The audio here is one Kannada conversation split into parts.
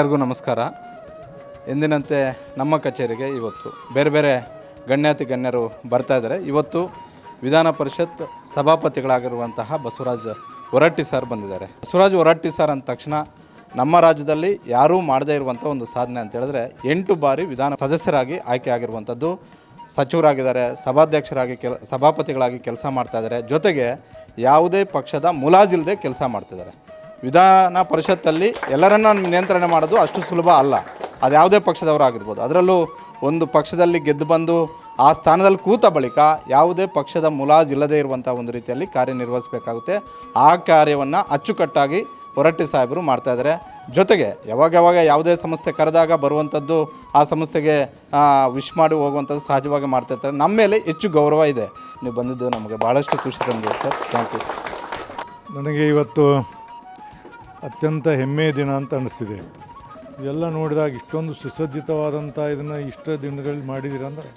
ಎಲ್ಲರಿಗೂ ನಮಸ್ಕಾರ. ಎಂದಿನಂತೆ ನಮ್ಮ ಕಚೇರಿಗೆ ಇವತ್ತು ಬೇರೆ ಬೇರೆ ಗಣ್ಯರು ಬರ್ತಾ ಇದ್ದಾರೆ. ಇವತ್ತು ವಿಧಾನ ಪರಿಷತ್ ಸಭಾಪತಿಗಳಾಗಿರುವಂತಹ ಬಸವರಾಜ ಹೊರಟ್ಟಿ ಸರ್ ಬಂದಿದ್ದಾರೆ. ಬಸವರಾಜ ಹೊರಟ್ಟಿ ಸರ್ ಅಂದ ತಕ್ಷಣ ನಮ್ಮ ರಾಜ್ಯದಲ್ಲಿ ಯಾರೂ ಮಾಡದೇ ಇರುವಂಥ ಒಂದು ಸಾಧನೆ ಅಂತ ಹೇಳಿದ್ರೆ 8 ಬಾರಿ ವಿಧಾನ ಸದಸ್ಯರಾಗಿ ಆಯ್ಕೆ ಆಗಿರುವಂಥದ್ದು, ಸಚಿವರಾಗಿದ್ದಾರೆ, ಸಭಾಧ್ಯಕ್ಷರಾಗಿ ಸಭಾಪತಿಗಳಾಗಿ ಕೆಲಸ ಮಾಡ್ತಾಯಿದ್ದಾರೆ. ಜೊತೆಗೆ ಯಾವುದೇ ಪಕ್ಷದ ಮುಲಾಜಿಲ್ಲದೆ ಕೆಲಸ ಮಾಡ್ತಿದ್ದಾರೆ. ವಿಧಾನ ಪರಿಷತ್ತಲ್ಲಿ ಎಲ್ಲರನ್ನ ನಿಯಂತ್ರಣ ಮಾಡೋದು ಅಷ್ಟು ಸುಲಭ ಅಲ್ಲ. ಅದು ಯಾವುದೇ ಪಕ್ಷದವರಾಗಿರ್ಬೋದು. ಅದರಲ್ಲೂ ಒಂದು ಪಕ್ಷದಲ್ಲಿ ಗೆದ್ದು ಬಂದು ಆ ಸ್ಥಾನದಲ್ಲಿ ಕೂತ ಬಳಿಕ ಯಾವುದೇ ಪಕ್ಷದ ಮುಲಾಜಿಲ್ಲದೆ ಇರುವಂಥ ಒಂದು ರೀತಿಯಲ್ಲಿ ಕಾರ್ಯನಿರ್ವಹಿಸಬೇಕಾಗುತ್ತೆ. ಆ ಕಾರ್ಯವನ್ನು ಅಚ್ಚುಕಟ್ಟಾಗಿ ಹೊರಟ್ಟಿ ಸಾಹೇಬರು ಮಾಡ್ತಾಯಿದ್ದಾರೆ. ಜೊತೆಗೆ ಯಾವಾಗ ಯಾವುದೇ ಸಂಸ್ಥೆ ಕರೆದಾಗ ಬರುವಂಥದ್ದು, ಆ ಸಂಸ್ಥೆಗೆ ವಿಶ್ ಮಾಡಿ ಹೋಗುವಂಥದ್ದು ಸಹಜವಾಗಿ ಮಾಡ್ತಾಯಿರ್ತಾರೆ. ನಮ್ಮ ಮೇಲೆ ಹೆಚ್ಚು ಗೌರವ ಇದೆ. ನೀವು ಬಂದಿದ್ದು ನಮಗೆ ಭಾಳಷ್ಟು ಖುಷಿ ತಂದಿದೆ ಸರ್. Thank you. ನನಗೆ ಇವತ್ತು ಅತ್ಯಂತ ಹೆಮ್ಮೆಯ ದಿನ ಅಂತ ಅನ್ನಿಸ್ತಿದೆ. ಎಲ್ಲ ನೋಡಿದಾಗ ಇಷ್ಟೊಂದು ಸುಸಜ್ಜಿತವಾದಂಥ ಇದನ್ನು ಇಷ್ಟ ದಿನಗಳಲ್ಲಿ ಮಾಡಿದ್ದೀರಂದರೆ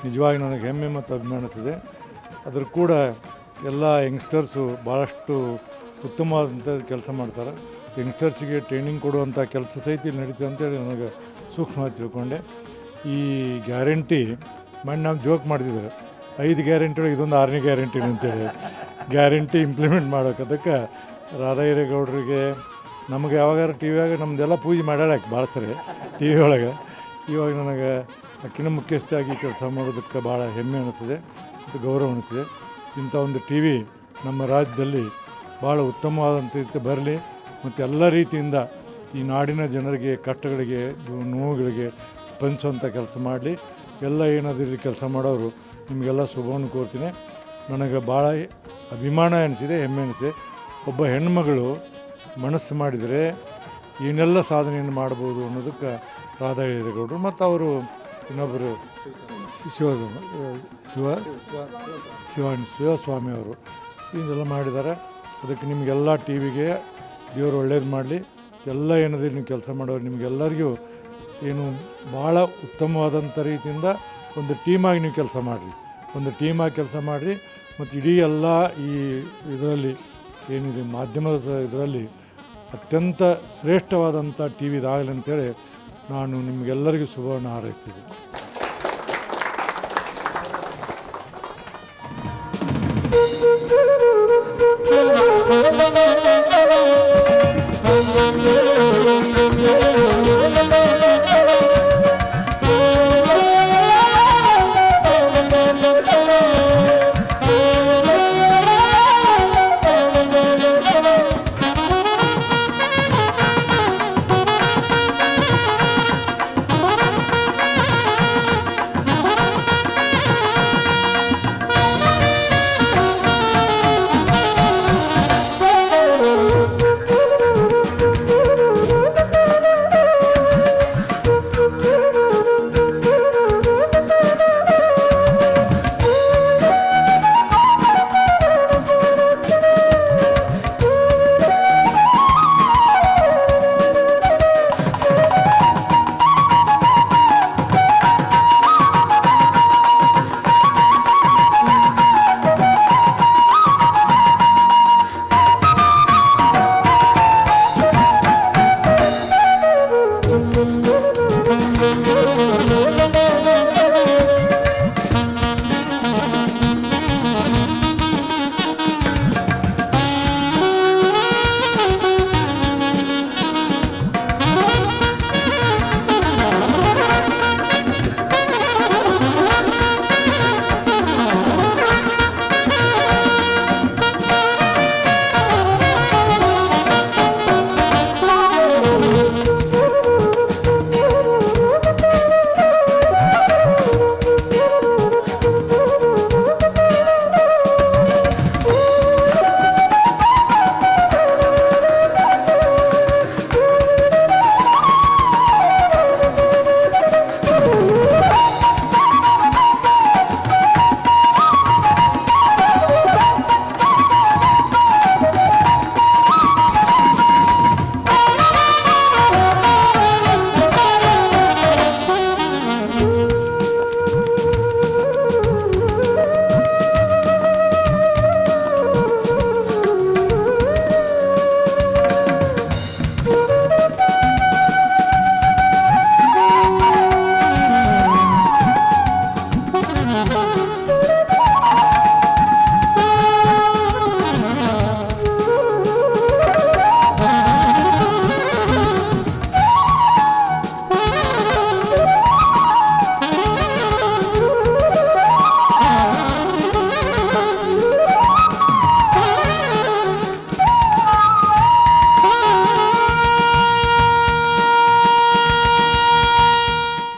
ನಿಜವಾಗಿ ನನಗೆ ಹೆಮ್ಮೆ ಮತ್ತು ಅಭಿಮಾನಿಸಿದೆ. ಅದ್ರ ಕೂಡ ಎಲ್ಲ ಯಂಗ್ಸ್ಟರ್ಸು ಭಾಳಷ್ಟು ಉತ್ತಮವಾದಂಥ ಕೆಲಸ ಮಾಡ್ತಾರೆ. ಯಂಗ್ಸ್ಟರ್ಸಿಗೆ ಟ್ರೈನಿಂಗ್ ಕೊಡುವಂಥ ಕೆಲಸ ಸಹಿತ ಇಲ್ಲಿ ನಡೀತದೆ ಅಂತೇಳಿ ನನಗೆ ಸೂಕ್ಷ್ಮವಾಗಿ ತಿಳ್ಕೊಂಡೆ. ಈ ಗ್ಯಾರಂಟಿ ಮಾಡಿ ನಾವು ಜೋಕ್ ಮಾಡ್ತಿದ್ದಾರೆ, 5 ಗ್ಯಾರಂಟಿ ಒಳಗೆ ಇದೊಂದು 6ನೇ ಗ್ಯಾರಂಟಿ ಅಂತೇಳಿ ಗ್ಯಾರಂಟಿ ಇಂಪ್ಲಿಮೆಂಟ್ ಮಾಡೋಕೆ. ಅದಕ್ಕೆ ರಾಧಾಹಿರೇಗೌಡರಿಗೆ ನಮಗೆ ಯಾವಾಗಾರು ಟಿ ವಿಯಾಗ ನಮ್ಮದೆಲ್ಲ ಪೂಜೆ ಮಾಡ್ಯಾಳಕ್ಕೆ ಭಾಳ ಸರಿ ಟಿ ವಿ ಒಳಗೆ. ಇವಾಗ ನನಗೆ ಅಕ್ಕಿನ ಮುಖ್ಯಸ್ಥಾಗಿ ಕೆಲಸ ಮಾಡೋದಕ್ಕೆ ಭಾಳ ಹೆಮ್ಮೆ ಅನ್ನಿಸ್ತದೆ ಮತ್ತು ಗೌರವ ಅನ್ನಿಸ್ತದೆ. ಇಂಥ ಒಂದು ಟಿ ವಿ ನಮ್ಮ ರಾಜ್ಯದಲ್ಲಿ ಭಾಳ ಉತ್ತಮವಾದಂಥ ರೀತಿ ಬರಲಿ ಮತ್ತು ಎಲ್ಲ ರೀತಿಯಿಂದ ಈ ನಾಡಿನ ಜನರಿಗೆ ಕಷ್ಟಗಳಿಗೆ ನೋವುಗಳಿಗೆ ಸ್ಪಂದಿಸುವಂಥ ಕೆಲಸ ಮಾಡಲಿ. ಎಲ್ಲ ಏನಾದರೂ ಕೆಲಸ ಮಾಡೋರು ನಿಮಗೆಲ್ಲ ಶುಭವನ್ನು ಕೋರ್ತೀನಿ. ನನಗೆ ಭಾಳ ಅಭಿಮಾನ ಅನಿಸಿದೆ, ಹೆಮ್ಮೆ ಅನಿಸಿದೆ. ಒಬ್ಬ ಹೆಣ್ಮಗಳು ಮನಸ್ಸು ಮಾಡಿದರೆ ಏನೆಲ್ಲ ಸಾಧನೆಯನ್ನು ಮಾಡ್ಬೋದು ಅನ್ನೋದಕ್ಕೆ ರಾಧಾಹಿರೇಗೌಡರು ಮತ್ತು ಅವರು ಇನ್ನೊಬ್ಬರು ಶಿವಸ್ವಾಮಿ ಅವರು ಇದೆಲ್ಲ ಮಾಡಿದ್ದಾರೆ. ಅದಕ್ಕೆ ನಿಮಗೆಲ್ಲ ಟಿ ವಿಗೆ ದೇವರು ಒಳ್ಳೇದು ಮಾಡಲಿ. ಎಲ್ಲ ಏನಾದರೂ ನೀವು ಕೆಲಸ ಮಾಡೋರು ನಿಮಗೆಲ್ಲರಿಗೂ ಏನು ಭಾಳ ಉತ್ತಮವಾದಂಥ ರೀತಿಯಿಂದ ಒಂದು ಟೀಮಾಗಿ ನೀವು ಕೆಲಸ ಮಾಡಿರಿ, ಒಂದು ಟೀಮಾಗಿ ಕೆಲಸ ಮಾಡಿರಿ. ಮತ್ತು ಇಡೀ ಎಲ್ಲ ಈ ಇದರಲ್ಲಿ ಏನಿದೆ ಮಾಧ್ಯಮದ ಇದರಲ್ಲಿ ಅತ್ಯಂತ ಶ್ರೇಷ್ಠವಾದಂಥ ಟಿ ವಿದಾಗಲಿ ಅಂತೇಳಿ ನಾನು ನಿಮಗೆಲ್ಲರಿಗೂ ಶುಭವನ್ನು ಹಾರೈಸ್ತೀನಿ.